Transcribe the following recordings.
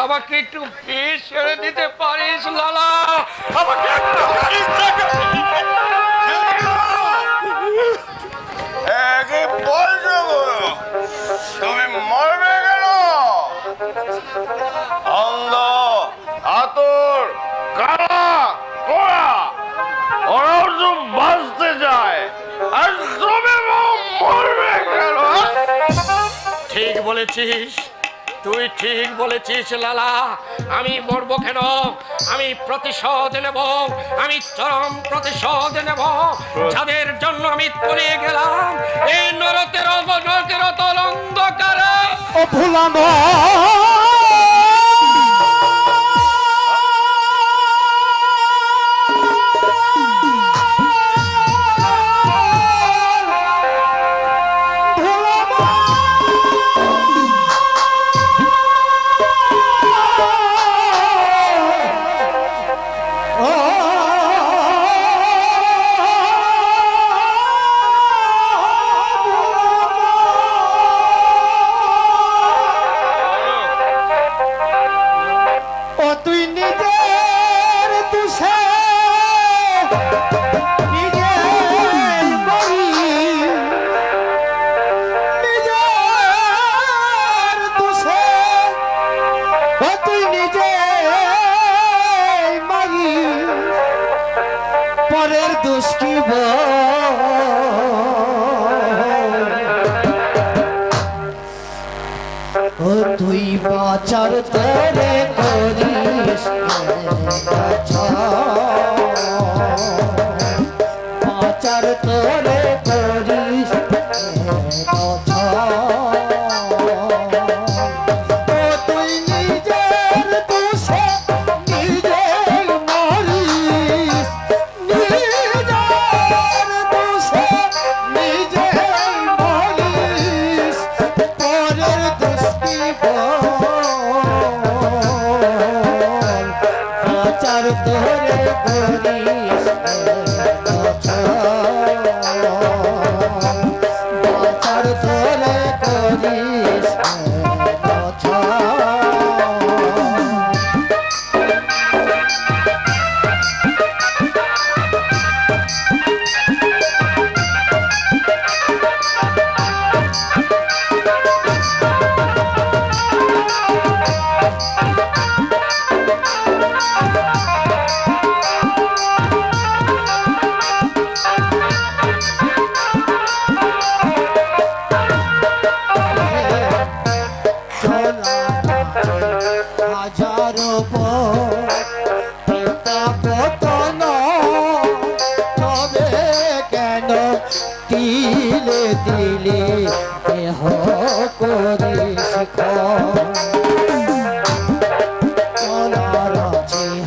আমাকে একটু ফিস ছেড়ে দিতে পারিস লালা? আমাকে একটু তুমি মরবে কেন? অন্ধ, আতর, কারা, কোরা, ওরাও তো বাঁচতে যায়, আর তুমি মরবে কেন? ঠিক বলেছিস, তুই ঠিক বলেছিস লালা। আমি মরবো কেন? আমি প্রতিশোধ নেব, আমি চরম প্রতিশোধ নেব যাদের জন্য আমি পড়ে গেলাম এই নরকের তল অন্ধকারে। ও ভুলানো পরের দোষ কি ও তুই বাঁচার তোরে করিস বাঁচার তোরে করিস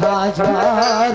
হাজার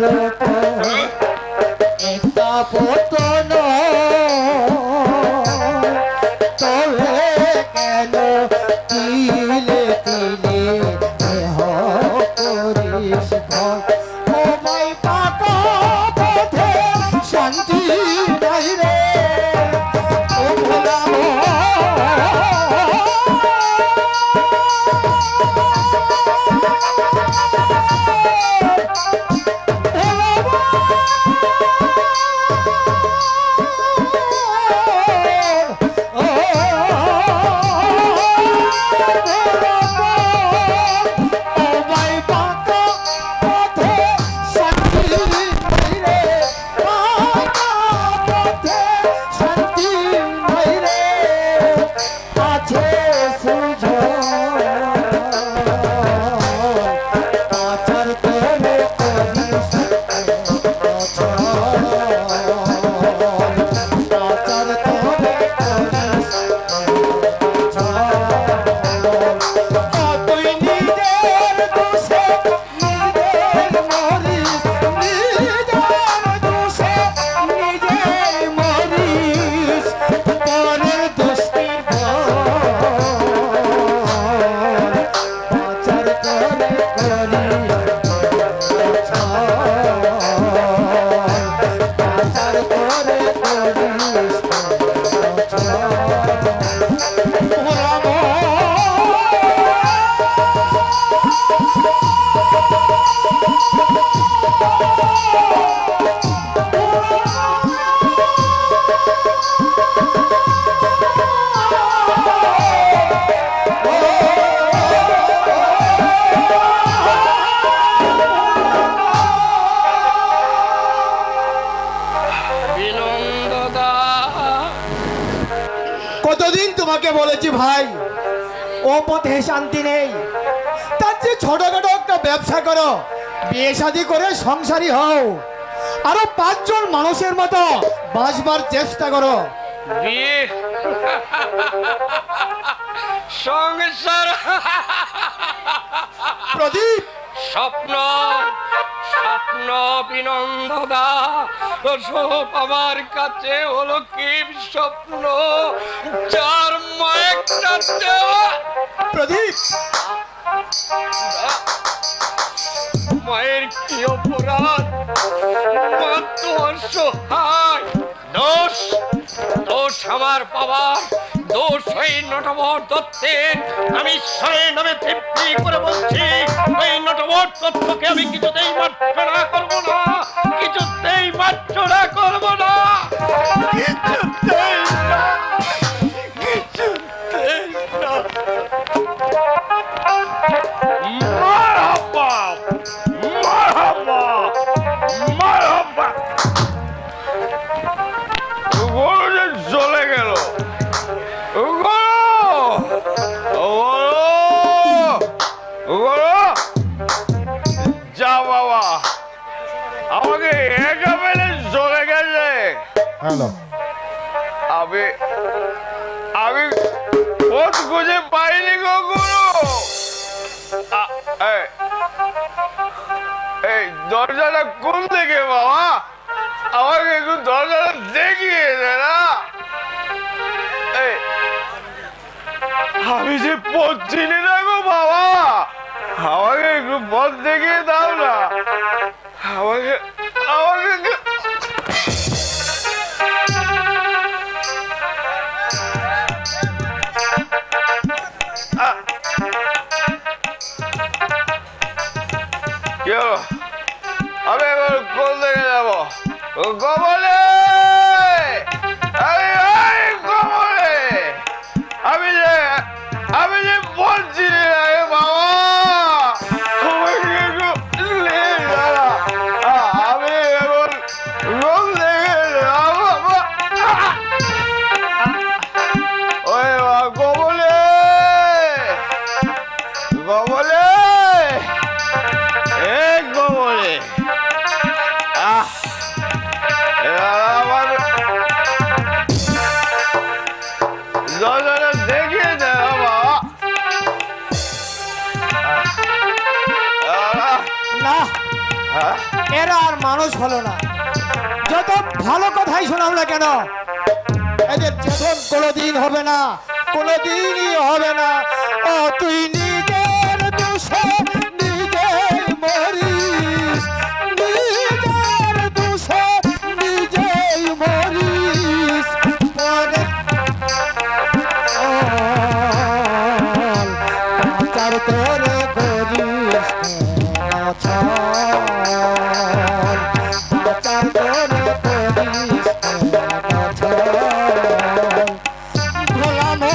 কতদিন তোমাকে বলেছি ভাই, ও পথে শান্তি নেই, তার যে ছোটখাটো একটা ব্যবসা করো, বিয়ে শাদী করে সংসারী হও, আরো 5 জন মানুষের মতো বাঁচবার চেষ্টা করো। বিয়ে সংসার প্রদীপ, স্বপ্ন স্বপ্ন বিনন্দদা, সব আমার কাছে হলো কি স্বপ্ন, যার মায়েরটা দেওয়া। প্রদীপ, মায়ের কি অপরাধ, মা তো অসহায়। দোষ দোষ আমার বাবার, দোষ ওই নটবর দত্তের। আমি ঈশ্বরের নামে তৃপ্তি করে বলছি, ওই নটবর দত্তকে আমি কিছুতেই মার্জনা করবো না, কিছুতেই মার্জনা করবো না, কিছুতেই না, কিছুতেই না। মারহাবা মারহাবা মারহাবা। গরু যে চলে গেল, যা বাবা, আমাকে একা মেলে চলে গেছে। আমি আমি পথ খুঁজে পাইনি গো গুরু। এই দরজাটা কোন দিকে বাবা? আমাকে একটু দরজাটা দেখিয়ে দে না। আমি যে পথ চিনি না গো বাবা, আমাকে একটু পথ দেখিয়ে দাও না। আমাকে আমাকে আমি এবার কোন দিকে যাবো? কমলে, কমলে, আমি যে বলছি বাবা, আমি এখন কোন দিকে যাবো? ওই কমলে, কমলে, কমলে, দেখিয়ে দে বাবা। না, এরা আর মানুষ হলো না। যত ভালো কথাই শোনাও না কেন, এদের জীবন কোনোদিন হবে না, কোনোদিনই হবে না। ও তুই নিজের দোষে নিজেই মরিস, নিজের দোষে নিজেই মরিস। পরে পাচার করে করিস পাচার করে করিস ভোলানো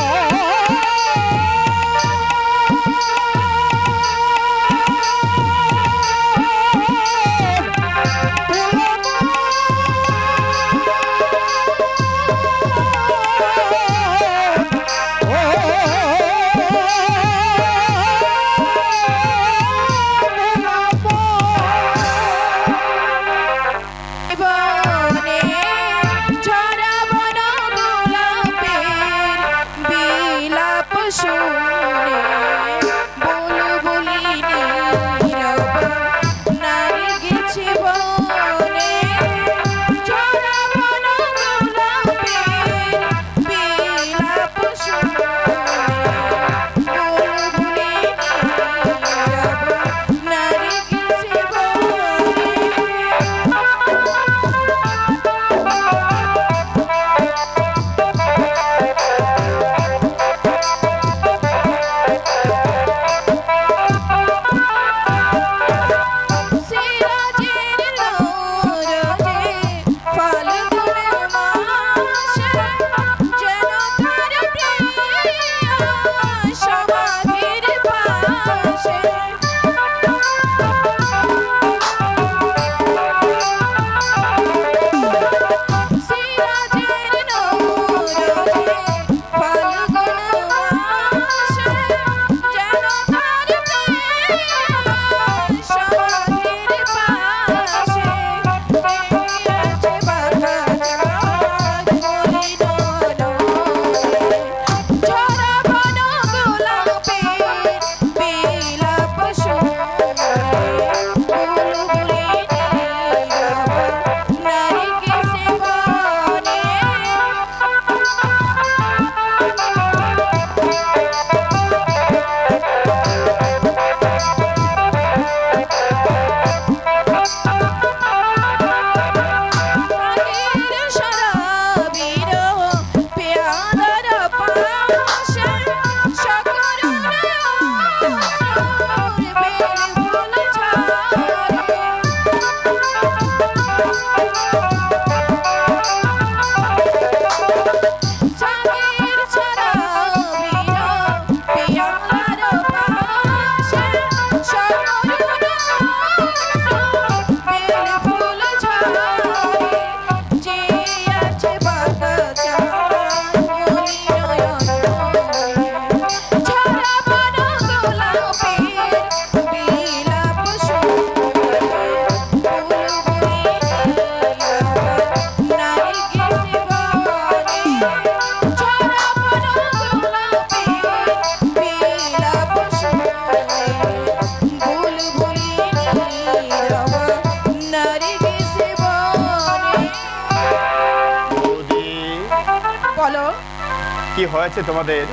কি হয়েছে তোমাদের?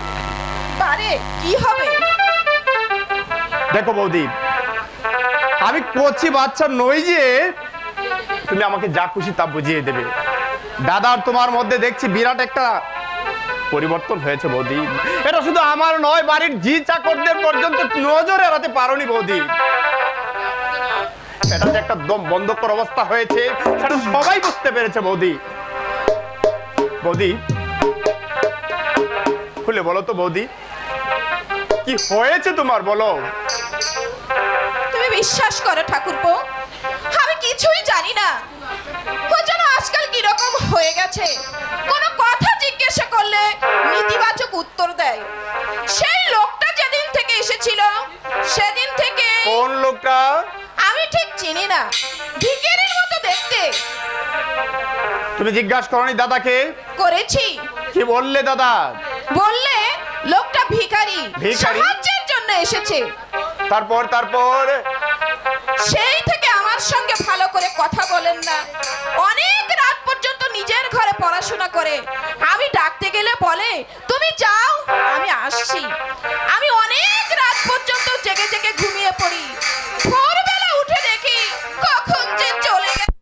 পারে কি হবে? দেখো বৌদি, আমি কচি বাচ্চা নই যে তুমি আমাকে যা খুশি তা বুঝিয়ে দেবে। দাদার তোমার মধ্যে দেখছি বিরাট একটা পরিবর্তন হয়েছে বৌদি। এটা শুধু আমার নয়, বাড়ির জি চাকরদের পর্যন্ত নজরে এড়াতে পারোনি বৌদি। এটা যে একটা দম বন্ধকর অবস্থা হয়েছে সেটা সবাই বুঝতে পেরেছে বৌদি। বৌদি খুলে বলো তো বৌদি, কি হয়েছে তোমার, বলো। তুমি বিশ্বাস করো ঠাকুরপো, আমি কিছুই জানি না। ও যেন আজকাল কিরকম হয়ে গেছে, কোনো কথা জিজ্ঞাসা করলে নেতিবাচক উত্তর দেয়। সেই লোকটা যেদিন থেকে এসেছিল সেদিন থেকে। কোন লোকটা? আমি ঠিক চিনি না, ভিখারির মতো দেখতে। তুমি জিজ্ঞাসা করনি দাদাকে? করেছি। কি বললে দাদা? বললে লোকটা ভিখারি, ভিখারি? সাহায্যের জন্য এসেছে। তারপর তারপর সেই থেকে আমার সঙ্গে ভালো করে কথা বলেন না। অনেক রাত পর্যন্ত নিজের ঘরে পড়াশোনা করে। আমি ডাকতে গেলে বলে তুমি যাও আমি আসছি। আমি অনেক রাত পর্যন্ত জেগে জেগে ঘুমিয়ে পড়ি। ভোরবেলা উঠে দেখি কখন যে চলে গেছে।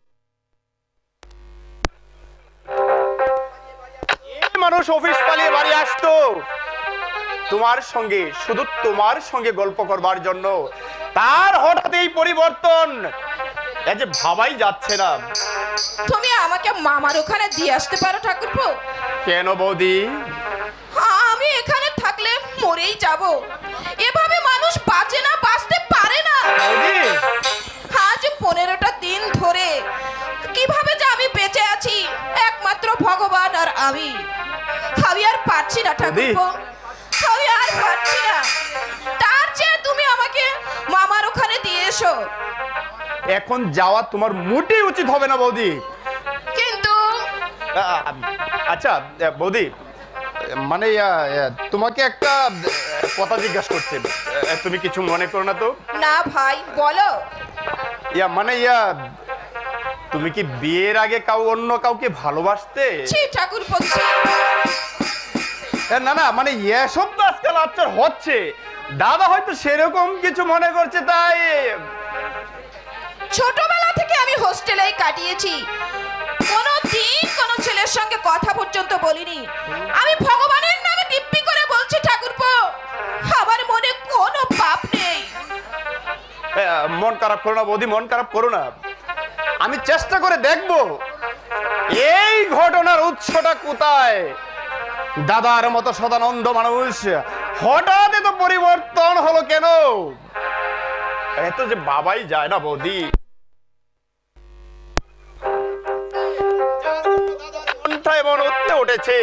এই মানুষ অফিস পালিয়ে বাড়ি আসতো তোমার সঙ্গে, শুধু তোমার সঙ্গে গল্প করবার জন্য। তার হঠাৎ এই পরিবর্তন, এ যে ভাবাই যাচ্ছে না। তুমি আমাকে মামার ওখানে দিয়ে আসতে পারো ঠাকুরপো? কেন বৌদি? আমি এখানে থাকলে মরেই যাব। এভাবে মানুষ বাঁচে না, বাঁচতে পারে না। বৌদি আজ 15টা দিন ধরে কিভাবে যে আমি বেঁচে আছি একমাত্র ভগবান আর আমি। আমি আর পারছি না ঠাকুরপো, আমি আর পারছি না। তার চেয়ে তুমি আমাকে মামার ওখানে দিয়ে এসো। এখন যাওয়া তোমার মোটেই উচিত হবে না বৌদি। কিন্তু আচ্ছা বৌদি, মানে তোমাকে একটা কথা জিজ্ঞাসা করছে, তুমি কিছু মনে করো না তো? না ভাই বলো। মানে তুমি কি বিয়ের আগে অন্য কাউকে ভালোবাসতে? ছি ঠাকুরপো, না না, মানে এসব তো আজকাল আচ্ছার হচ্ছে। দাদা হয়তো সেরকম কিছু মনে করছে তাই। ছোটবেলা থেকে আমি হোস্টেলেই কাটিয়েছি। কোনো দিন কোনো ছেলের সঙ্গে কথা পর্যন্ত বলিনি। আমি ভগবানের নামে দিব্যি করে বলছি ঠাকুরপো, আমার মনে কোনো পাপ নেই। মন খারাপ করো না বৌদি, মন খারাপ করো না। আমি চেষ্টা করে দেখব এই ঘটনার উৎসটা কোথায়। দাদার মতো সদানন্দ মানুষ হঠাৎ এত পরিবর্তন হলো কেন? এত যে বাবাই যায় না বৌদি। মনটা এমন উঠতে উঠেছে।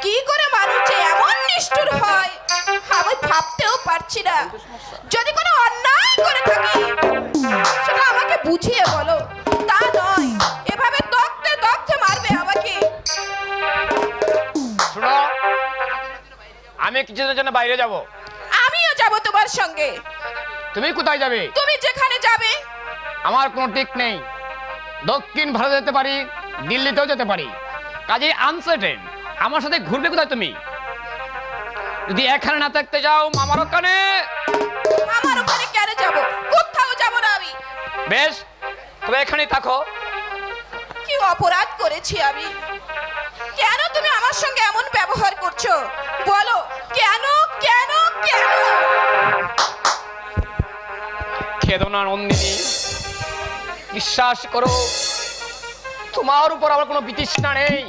কি করে মানুষ যে এমন নিষ্ঠুর হয় আমি ভাবতেও পারছি না। যদি কোনো অন্যায় করে থাকি সেটা আমাকে বুঝিয়ে বলো, তা নয় এভাবে দগ্ধে দগ্ধে মারবে আমাকে। শোনো, আমি কিছুদিনের জন্য বাইরে যাব। আমিও যাব তোমার সঙ্গে। তুমি কোথায় যাবে? তুমি যেখানে যাবে। আমার কোনো ঠিক নেই। দক্ষিণ ভারতে যেতে পারি, দিল্লিতেও যেতে পারি, কাজে আনসার্টেন। আমার সাথে ঘুরবে কোথায় তুমি? যদি এখানে না থাকতে যাও মামার ওখানে। আমার ওখানে কেন যাব? কোথাও যাব না আমি। বেশ, তবে এখানেই থাকো। কি অপরাধ করেছি আমি? কেন তুমি আমার সঙ্গে এমন ব্যবহার করছো বলো? কেন কেন কেন? খেদো না নন্দিনী, বিশ্বাস করো তোমার উপর আমার কোনো বিতৃষ্ণা নেই।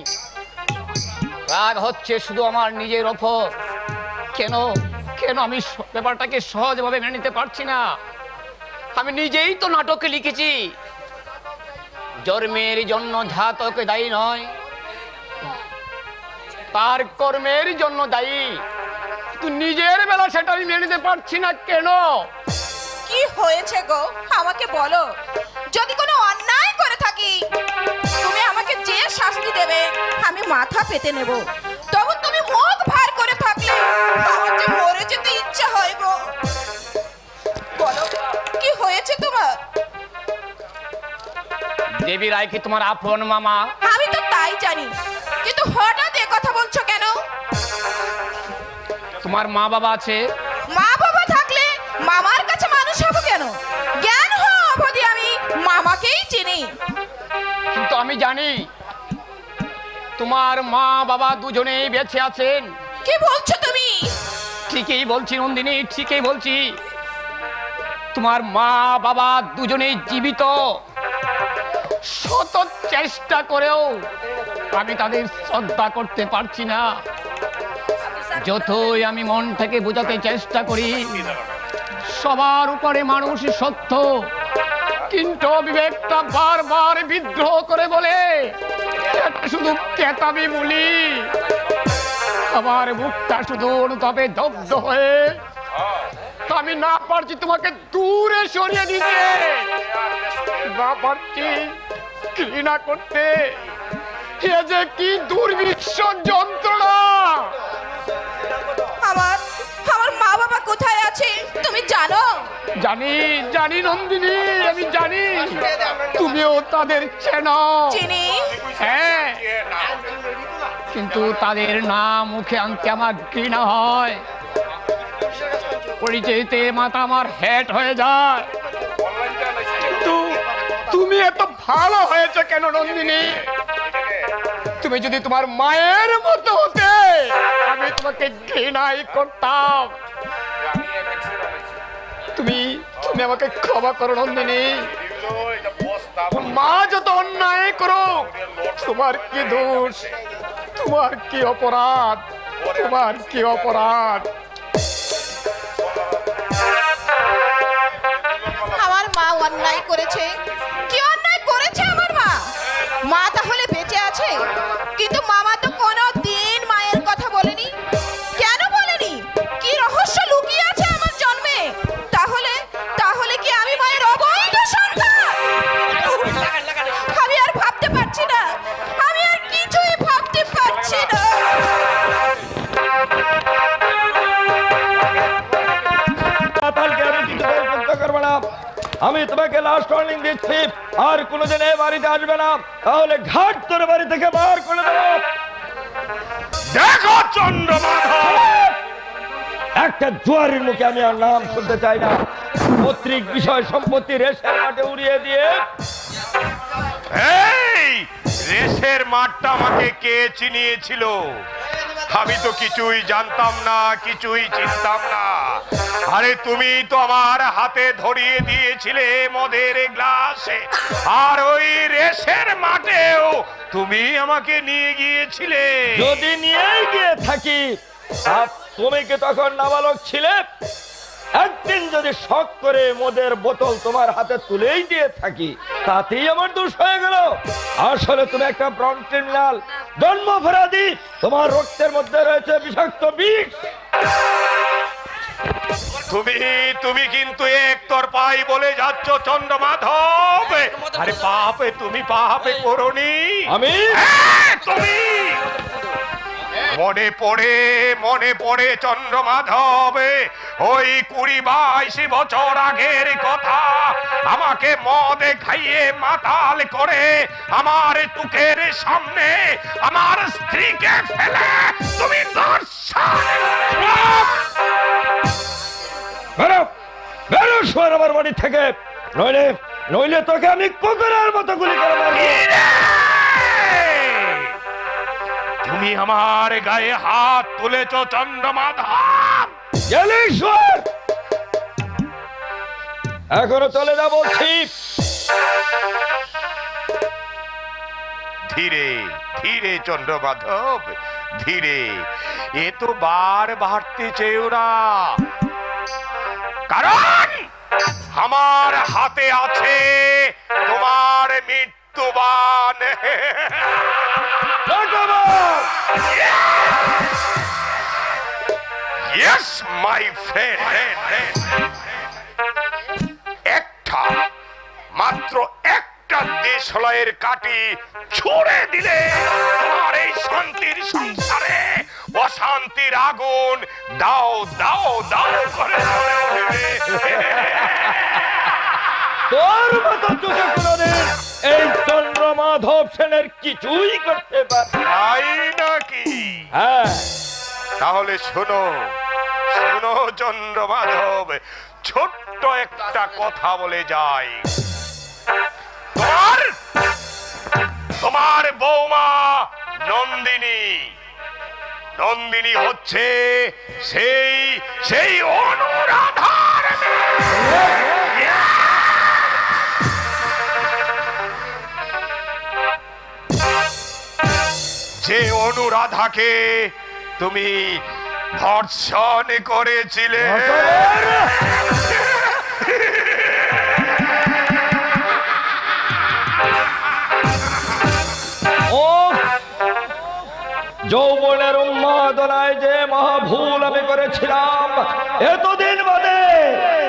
রাগ হচ্ছে শুধু আমার নিজের ওপর। কেন কেন আমি ব্যাপারটাকে সহজভাবে মেনে নিতে পারছি না? আমি নিজেই তো নাটকে লিখেছি, জন্মের জন্য জাতক দায়ী নয়, তার কর্মের জন্য দায়ী। কিন্তু নিজের বেলা সেটা আমি মেনে নিতে পারছি না কেন? কি হয়েছে গো আমাকে বলো। যদি কোনো অন্যায় করে থাকি তুমি আমাকে যে শাস্তি দেবে আমি মাথা পেতে নেব। তবে তুমি মুখ ভার করে থাকলে আমার যে মরে যেতে ইচ্ছা হয় গো। বলো কি হয়েছে তোমার? দেবী রায় কি তোমার আপন মামা? আমি তো তাই জানি, কিন্তু হঠাৎ এ কথা বলছো কেন? তোমার মা বাবা আছে? মা বাবা থাকলে মামার কাছে মানুষ হবো কেন? জ্ঞান হওয়া অবধি আমি মামাকেই চিনি। কিন্তু আমি জানি তোমার মা বাবা দুজনেই বেঁচে আছেন। কি বলছো তুমি? ঠিকই বলছি নন্দিনী, ঠিকই বলছি। তোমার মা বাবা দুজনেই জীবিত। শত চেষ্টা করেও আমি তাদের শ্রদ্ধা করতে পারছি না। যতই আমি মন থেকে বোঝাতে চেষ্টা করি সবার উপরে মানুষ সত্য, কিন্তু বিবেকটা বারবার বিদ্রোহ করে বলে শুধু কেতাবি বলি। আমার মুখটা শুধু তবে দগ্ধ হয়ে আমি না পারছি তোমাকে দূরে সরিয়ে দিতে, না পারছি ঘৃণা করতে। এ যে কি দুর্বিশ্ব যন্ত্রণা! আমার আমার মা বাবা কোথায় আছে তুমি জানো? জানি জানি নন্দিনী, আমি জানি তুমিও তাদের চেনো। চিনি। হ্যাঁ, কিন্তু তাদের নাম মুখে আনতে আমার ঘৃণা হয়। পরিচয়তে মাথা আমার হেট হয়ে যায়। কিন্তু তুমি এত ভালো হয়েছে কেন নন্দিনী? তুমি যদি তোমার মায়ের মতো হতে আমি তোমাকে ঘৃণাই করতাম। তুমি তুমি আমাকে ক্ষমা করো নন্দিনী। মা যত অন্যায় করো, তোমার কি দোষ, তোমার কি অপরাধ, তোমার কি অপরাধ? আমার মা অন্যায় করেছে। কি অন্যায় করেছে আমার মা? মা তাহলে বেঁচে আছে, কিন্তু মামা তো কোনো দিন মায়ের কথা বলেনি। কেন বলেনি? কি রহস্য লুকিয়ে আছে আমার জন্মে? তাহলে তাহলে কি আমি মায়ের অবৈধ সন্তান? আমি আর ভাবতে পারছি না, আমি আর কিছুই ভাবতে পারছি না। আমি তোমাকে লাস্ট ওয়ার্নিং দিচ্ছি, আর কোনোদিন এই বাড়িতে আসবে না, তাহলে ঘাট তোর বাড়ি থেকে বার করে দেবো। দেখো চন্দ্রমাধব, একটা জুয়ারির মুখে আমি আর নাম শুনতে চাই না। পৈতৃক বিষয় সম্পত্তি রেশের মাঠে উড়িয়ে দিয়ে এই রেশের মাঠটা আমাকে কে চিনিয়েছিল? আমি তো কিছুই জানতাম না, কিছুই চিনতাম না। আরে তুমি তো আমার হাতে ধরিয়ে দিয়েছিলে মদের গ্লাসে, আর ওই রেশের মাঠেও তুমি আমাকে নিয়ে গিয়েছিলে। যদি নিয়েই গিয়ে থাকি, আর তুমি কি তখন নাবালক ছিলে? একদিন যদি শখ করে মদের বোতল তোমার হাতে তুলেই দিয়ে থাকি, তাতেই আমার দোষ হয়ে গেল। আসলে তুমি একটা ব্রন ক্রিমিনাল, জন্মভরাধি। তোমার রক্তের মধ্যে রয়েছে বিষাক্ত বিষ। তুমি কিন্তু একতরফাই বলে যাচ্ছ চন্দ্রমাধব। আরে পাপে তুমি পাপে করনি। আমি তুমি মনে পড়ে চন্দ্রমাধব, ওই 20-22 বছর আগের কথা। আমাকে মদ খাইয়ে মাতাল করে আমার চোখের সামনে আমার স্ত্রীকে ফেলে তুমি আমার বাড়ি থেকে, নইলে তোকে আমি কুকুরের মতো গুলি করে মারব। তুমি আমার গায়ে হাত তুলেছ চন্দ্রমাধব। এখনো চলে যা বলছি। ধীরে ধীরে চন্দ্রমাধব, ধীরে। এ তো বার বাড়তেছে ওরা, কারণ আমার হাতে আছে তোমার মৃত্যুবান। Yes, my friend. মাত্র একটা দেশলয়ের কাটি ছুড়ে দিলে তোমার এই শান্তির সংসারে অশান্তির আগুন দাও দাও দাও করে জ্বলে উঠবে। তোর মতো চোখে কোনোদিন এই চন্দ্রমাধব সেনের কিছুই করতে পারে তাই নাকি? হ্যাঁ, তাহলে শোনো শোনো চন্দ্রমাধব, ছোট্ট একটা কথা বলে যাই। তোমার তোমার বৌমা নন্দিনী, নন্দিনী হচ্ছে সেই সেই অনুরাধার মেয়ে। যে অনুরাধাকে তুমি ধর্ষণ করেছিলে। যৌবনের উন্মাদনায় যে মহাভুল আমি করেছিলাম, এতদিন বাদে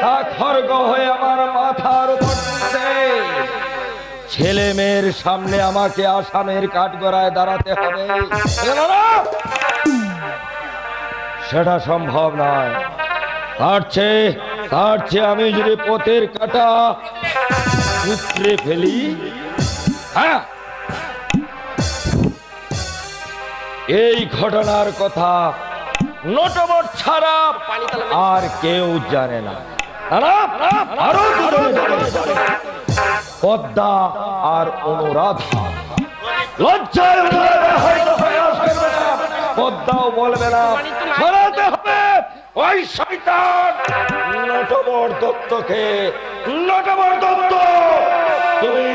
তা খর্গ হয়ে আমার মাথার উপর উঠছে। ছেলে মেয়ের সামনে আমাকে আসামের কাঠগড়ায় দাঁড়াতে হবে, সেটা সম্ভব নয়। তার চেয়ে আমি যদি পথের কাটা উতরে ফেলি, হ্যাঁ, এই ঘটনার কথা নটবর ছাড়া আর কেউ জানে না। আরো দুজনে জানে, পদ্মা আর অনুরাধা। লজ্জায় অনুরাধা হয়তো প্রয়াস করবে না, পদ্মাও বলবে না। সরাতে হবে ওই শয়তান নটবর দত্তকে। নটবর দত্ত, তুমি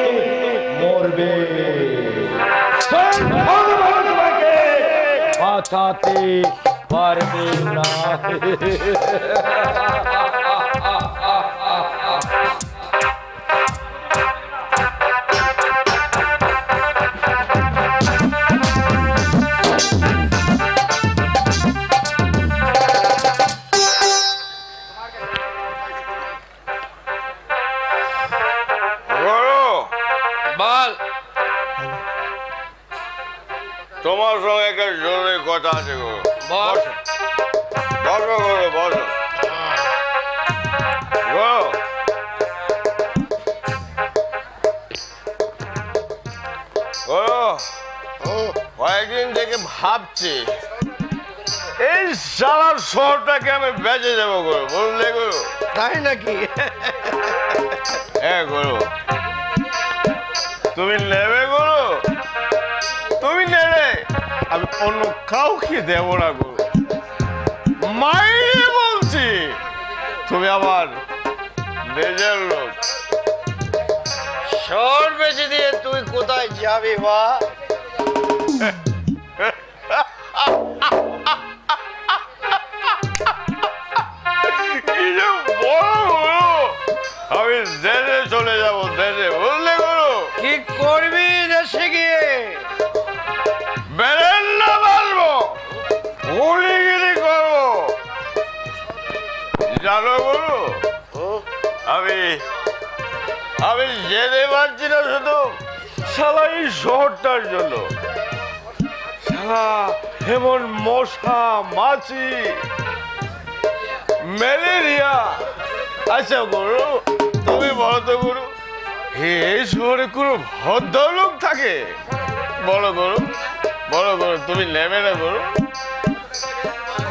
মরবে, তোমাকে বাঁচাতে পারবে না। তোমার সঙ্গে একটা জরুরি কথা আছে গো। বসো বসো বসো কয়েকদিন থেকে ভাবছি এই সারা শহরটাকে আমি বেঁচে যাবো গরু, বললে গরু। তাই নাকি? হ্যাঁ গরু, তুমি নেবে গরু, তুমি নেবে, আমি অন্য কাউকে দেব না গরু। মাইরে বলছি, তুমি আমার নিজের লোক। শহর বেঁচে দিয়ে তুই কোথায় যাবি বা? কি যে বড় গরু, আমি দেশে চলে যাবো, দেশে, বুঝলে গরু। কি করবি দেশে গিয়ে? বেরেন্না মারবো, গুলিগিরি করবো, জানো গরু। আমি যেতে পারছি না শুধু শালা এই শহরটার জন্য। শালা এমন মশা, মাছি, ম্যালেরিয়া। আচ্ছা গরু, তুমি বলো তো গরু, এই শহরে কোনো ভদ্রলোক থাকে? বলো গরু, বলো গরু, তুমি নেবে না গরু?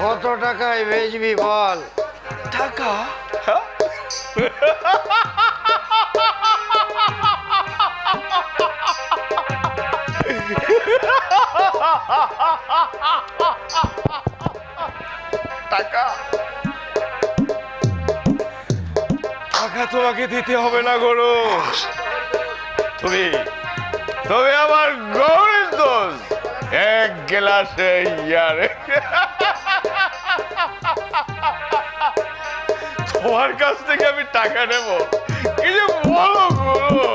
কত টাকায় বেচবি বল? টাকা? টাকা টাকা তোমাকে দিতে হবে না গরু। তুমি আমার গৌরের দোষ। এক গ্লাসে ইয়ারে তোমার কাছ থেকে আমি টাকা নেব? কিছু বলো গরু।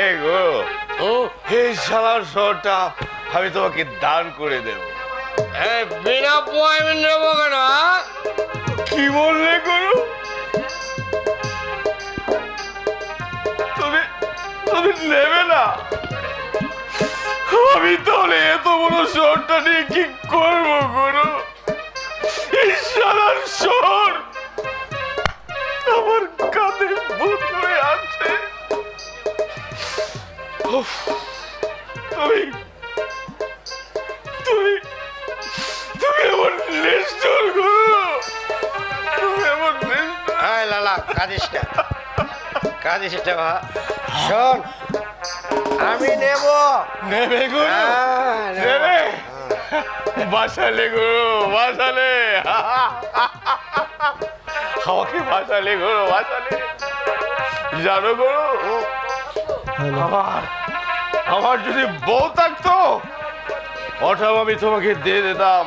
এই গরু, এই শালার শহরটা আমি তোমাকে দান করে দেব। বিনা পোয়ায় নেবো কেন? কি বললে গরু? তুমি নেবে না? আমি তাহলে এত বড় শহরটা নিয়ে কি করবো গরু? এই শালার শহর তুমি তুমি তুমি এমন নিষ্ঠুর গুরু, তুমি এমন নিষ্ঠুর। হ্যাঁ লালা, কাঁদিস না, কাঁদিস না। শোন, আমি নেব। নেবে গুরু, নেবে। বাঁচালে গুরু, বাঁচালে। আমাকে বাঁচালে গুরু, বাঁচালে। জানো গুরু, আমার যদি বউ থাকতো ওটাও আমি তোমাকে দিয়ে দিতাম।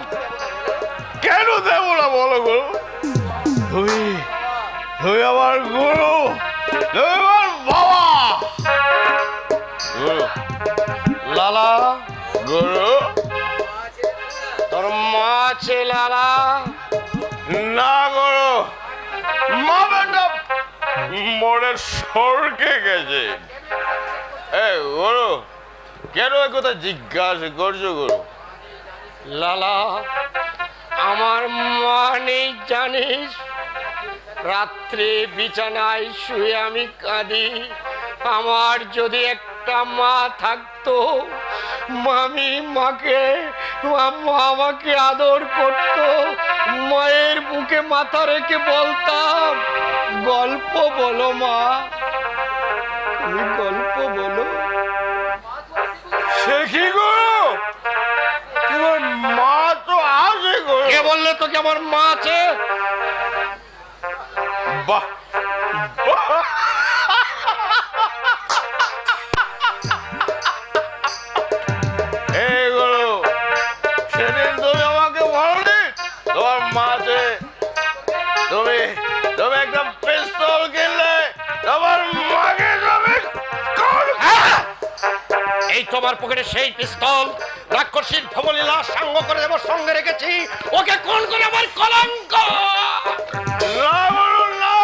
কেন দেব না বলো গুরু? তুমি তুমি আমার গুরু, তুমি আমার বাবা। গুরু, লালা, গুরু, তোর মা আছে লালা? না গুরু, মা বেটা মরে স্বর্গে গেছে। গুরু, কেন এ কথা জিজ্ঞাসা করছো গুরু? লালা, আমার মা নেই জানিস? রাত্রে বিছানায় শুয়ে আমি কাঁদি। আমার যদি একটা মা থাকতো, আমি মাকে, মা আমাকে আদর করতো, মায়ের বুকে মাথা রেখে বলতাম, গল্প বলো মা, তুমি গল্প বলো। সে কি গুরু, তোমার মা তো আছে গুরু। কে বললে তোকে আমার মা আছে? বাহ, বাহ। এই গুরু, সেদিন তুমি আমাকে বলনি তোমার মা আছে। তুমি তুমি একটা পিস্তল কিনলে তোমার মাকে তুমি এই তোমার পকেটে সেই পিস্তল, রাক্ষসীর ভবলীলা সাঙ্গ করে দেবো, সঙ্গে রেখেছি। ওকে কোন করে আমার কলঙ্ক। না গুরু, না।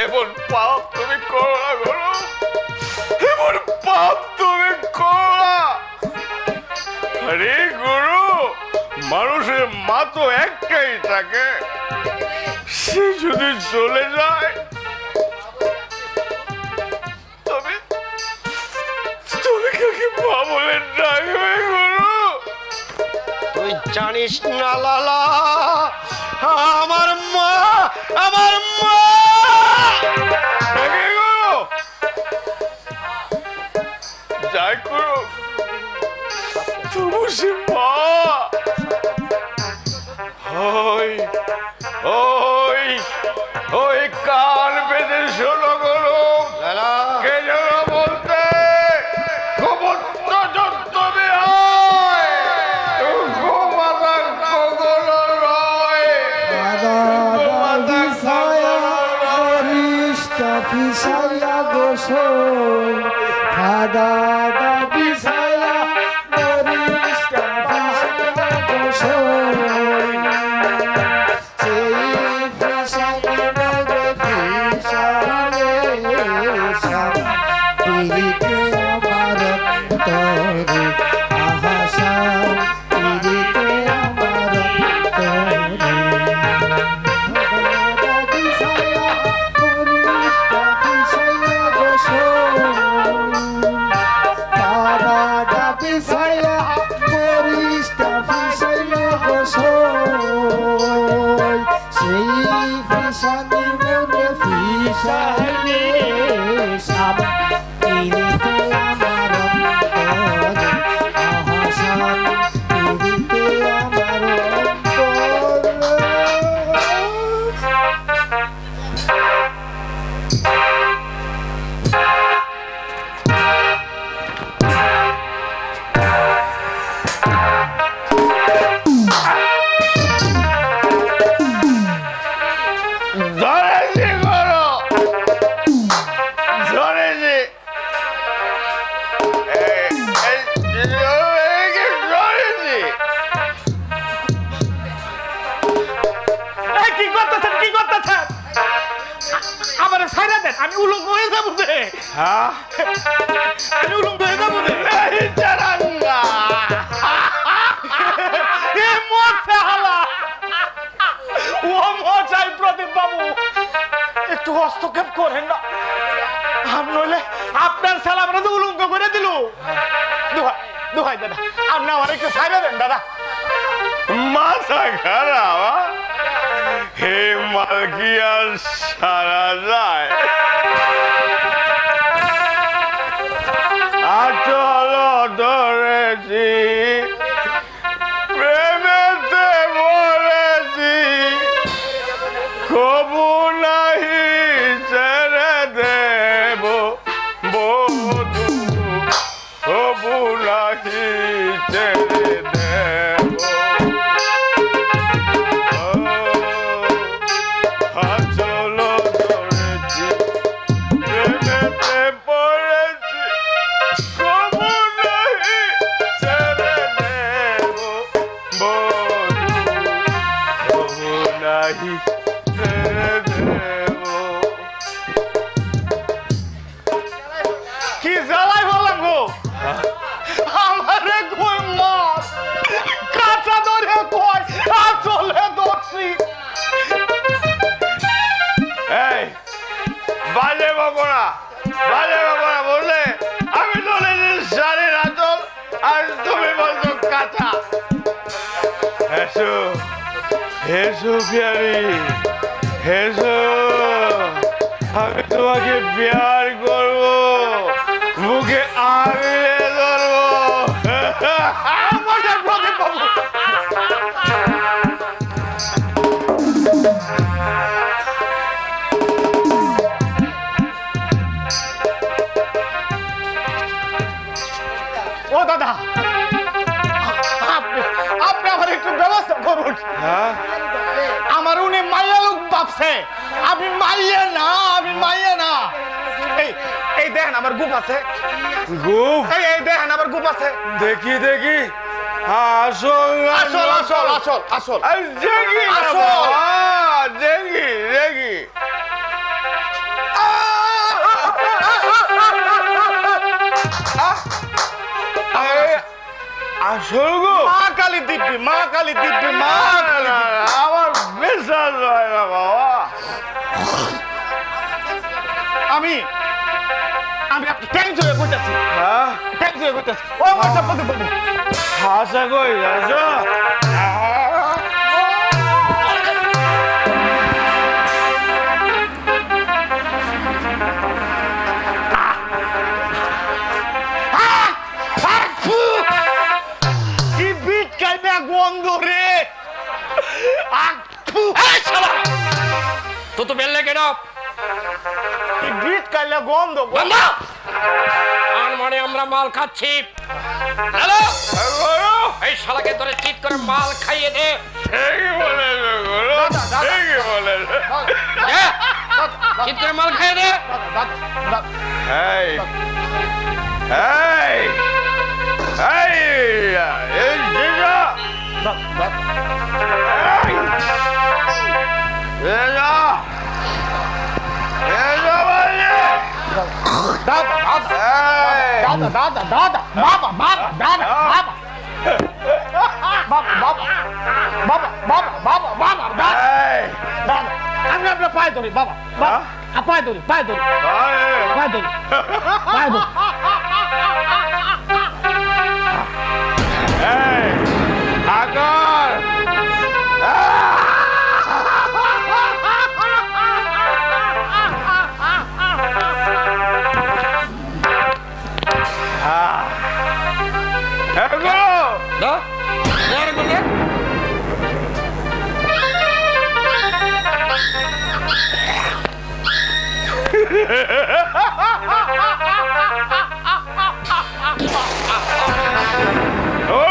এমন পাপ তুমি করো না গুরু, এমন পাপ তুমি করো না। আরে গুরু, মানুষের মা তো একটাই থাকে, সে যদি চলে যায় তবে তুমি কাকে মা বলে ডাকবে গুরু? তুই জানিস না লালা, আমার মা, আমার মা। ডাকে গুরু, যাই গুরু, তবু সে মা। ওই ওই ওই কান বেঁধে শোনো গুরু, লালা, কে যেন বলতে গোবর্ধ যন্ত্রণে হয়, গোমাতা কখনো নয়। দাদা ছায়া বরিষ্ঠ ফিসাইয়া গোসল, দাদা ছায়া বরিষ্ঠ ফিসাইয়া গোসল, সেই ফিসাইয়া নগে ফিসাইলে সব পিরিতে আমার অন্তরে, আহাসা পিরিতে আমার অন্তরে। ধরেছি গুরু, ধরেছি। ধরেছি। কি করতেছেন, কি করতেছেন? আমার ছাইরা দেন, আমি উলঙ্গ হয়ে যাবো রে। হ্যাঁ, আমি উলঙ্গ হয়ে যাবো রে। এই চারাঙ্গা। এ মরছে হালা। দিল। দোহাই দোহাই দাদা, আপনি আমার একটু ছাইড়া দেন দাদা। মাথা খারাপ, হে মাল কি আর সারা যায়? আচল ধরেছি, প্রেমেতে মরেছি, কবু নাহি ছেড়ে দেব বধু, কবু নাহি ছেড়ে দেব। আচল ধরেছি, প্রেমেতে পড়েছি, কবু নাহি ছেড়ে দেব বধু, কবু নাহি ছেড়ে দেব। কি জ্বালাই বললাম গো, আমারে কই মাছ কাঁচা ধরে কই আসলে দোষী। এই বাজে বকরা, বাজে বকরা বললে আমি বলেছি শাড়ির আঁচল আর তুমি বলছো কাঁচা। এসো এসো পিয়ারি, এসো, আমি তোমাকে প্যার করবো, মুখে আগলে ধরবো। মজার প্রদীপ বাবু, ও দাদা, আপনি আপনি আমার একটু ব্যবস্থা করুন। হ্যাঁ, আমার উনি মাইয়া লোক ভাবছে, আমি মাইয়া না, আমি মাইয়া না। এই এই দেখেন আমার গুপ আছে, গুপ এই এই দেখেন আমার গুপ আছে। দেখি দেখি, আসল না আসল আসল নকল? আসল আসল আরে দেখি না আসল। বাবা, দেখি দেখি। আরে আসল গো, মা কালী দিব্যি, মা কালী দিব্যি, মা কালী দিব্যি। আমার বিশ্বাস হয় না বাবা। আমি আমি আপনি ট্যাঙ্ক জুড়ে কইতাছি, হ্যাঁ, ট্যাঙ্ক জুড়ে কইতাছি। ও মজা প্রদীপ বাবু, হাসা কই যাচ্ছ? কি বিট কাইবা গন্ধ রে। তো তো বেললে কেন? কি বিট কাইলা গন্ধ। বন্ধ! আর মানে আমরা মাল খাচ্ছি। হ্যালো, এই শালাকে ধরে চিৎ করে মাল খাইয়ে দে। ঠিকই বলেছো গুরু, ঠিকই বলেছো। দে, চিৎ করে মাল খাইয়ে দে। এই এই এই এই জিজা, এই জিজা, জিজা বলে। দাদা দাদা এই দাদা দাদা দাদা বাবা বাবা দাদা বাবা বাবা বাবা বাবা বাবা বাবা বাবা দাদা এই দাদা, আমি আপনার পায়ে ধরি বাবা, বাবা পায়ে ধরি, পায়ে ধরি, পায়ে ধরি, পায়ে ধরি। এই আকর, দে, দে রে গুরু। ও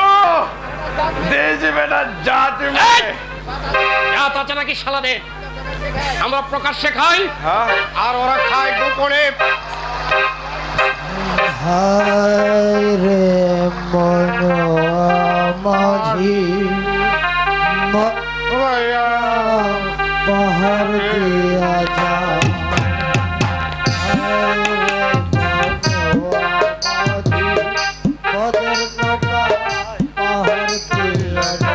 দেশি বেটা জাতি মেয়ে। জাত আছে নাকি শালাদের? আমরা প্রকাশ্যে খাই হ্যাঁ, আর ওরা খায় গোপনে। হায় রে মন মাঝি পাহাড় দিয়া যা পাহাড় দিয়া যা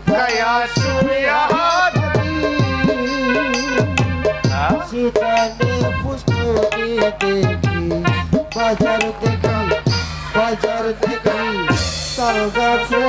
গায়া শুনিয়া শীতলে পুষ্পকে দেখি বাজার দেখি তার গাছে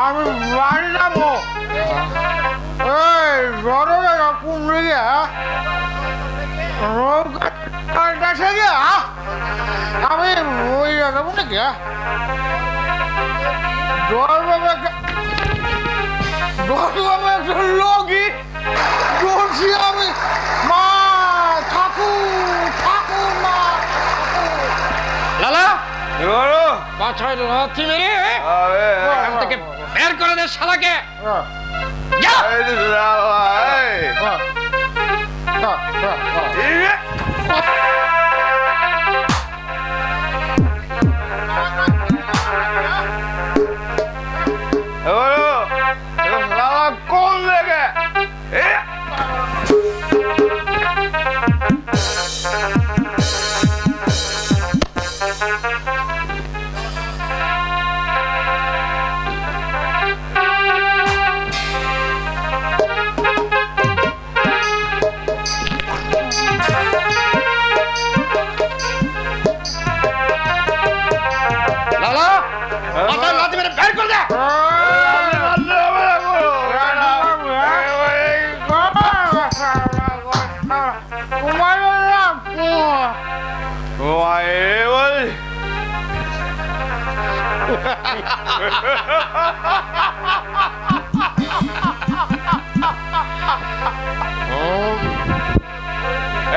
আমি বাড়ি যাবো এই জড়ে কুমড়ে আমি ওই যাবো নাকি জল বাবাকে একটা লগি বলছি আমি মা ঠাকুর মা লালা বলো পাছায় লাথি মেরে এখান থেকে বের করে দে শালাকে যা কোন লেগে লালা পাছায় লাথি মেরে বের করে দে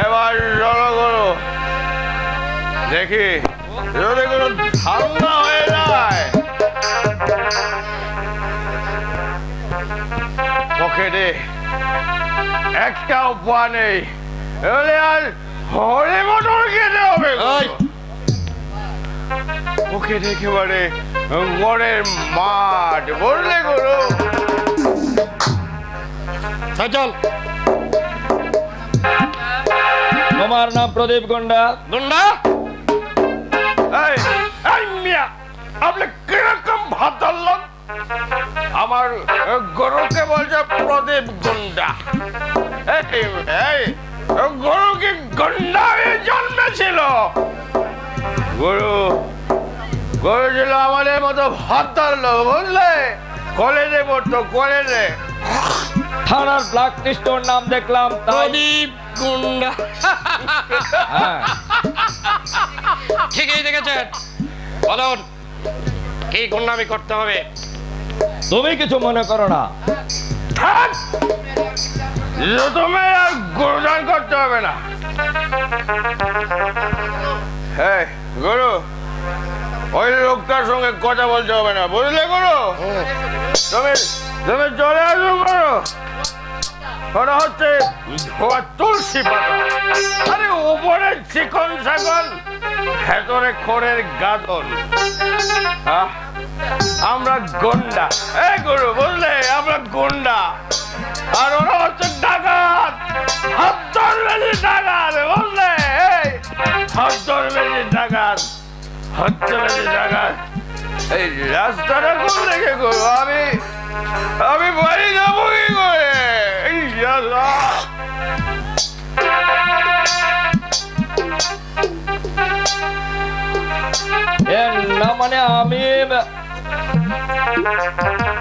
এবার জড়ো করো দেখি যদি কোনো ঠান্ডা হয়ে যায় পকেটে একটাও পা নেই এবারে আর হরে মোটর খেতে হবে পকেটে একেবারে গড়ের মাঠ বললে করো চল তোমার নাম প্রদীপ গন্ডা? গুন্ডা এই মিয়া আপনি কিরকম ভাত ধরলেন আমার গরুকে বলছে প্রদীপ গুন্ডা গরু কি গুন্ডা হয়ে জন্মেছিল গরু ছিল আমাদের মতো ভাত ধরলো বুঝলে কলেজে পড়তো কলেজে থানার ব্ল্যাক লিস্টের নাম দেখলাম তাই প্রদীপ গুন্ডা হ্যাঁ ঠিকই দেখেছেন বলুন কি গুন্ডামি করতে হবে তুমি কিছু মনে করো না থাক তুমি আর গুরুদান করতে হবে না হ্যাঁ গুরু ওই লোকটার সঙ্গে কথা বলতে হবে না বুঝলে গুরু তুমি তুমি চলে আসো গুরু ওটা হচ্ছে তুলসী পাতা আরে উপরে চিকন ছাগল ভেতরে খড়ের গাদল আমরা গন্ডা এই গুরু বুঝলে আমরা গন্ডা আর ওরা হচ্ছে ডাকাত হাত্তর বেশি ডাকাত বুঝলে হাত্তর বেশি ডাকাত হাত্তর বেশি ডাকাত এই রাস্তাটা কোন দিকে করবো আমি বাড়ি যাবো কি করে এই না মানে আমি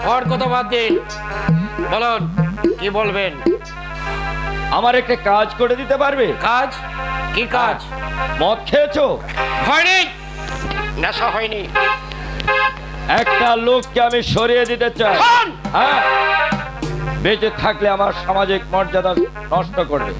ওর কথা বাদ দিন বলুন কি বলবেন আমার একটা কাজ করে দিতে পারবে? কাজ কি কাজ মদ খেয়েছো? হয়নি নেশা হয়নি একটা লোককে আমি সরিয়ে দিতে চাই কোন? হ্যাঁ বেঁচে থাকলে আমার সামাজিক মর্যাদা নষ্ট করবে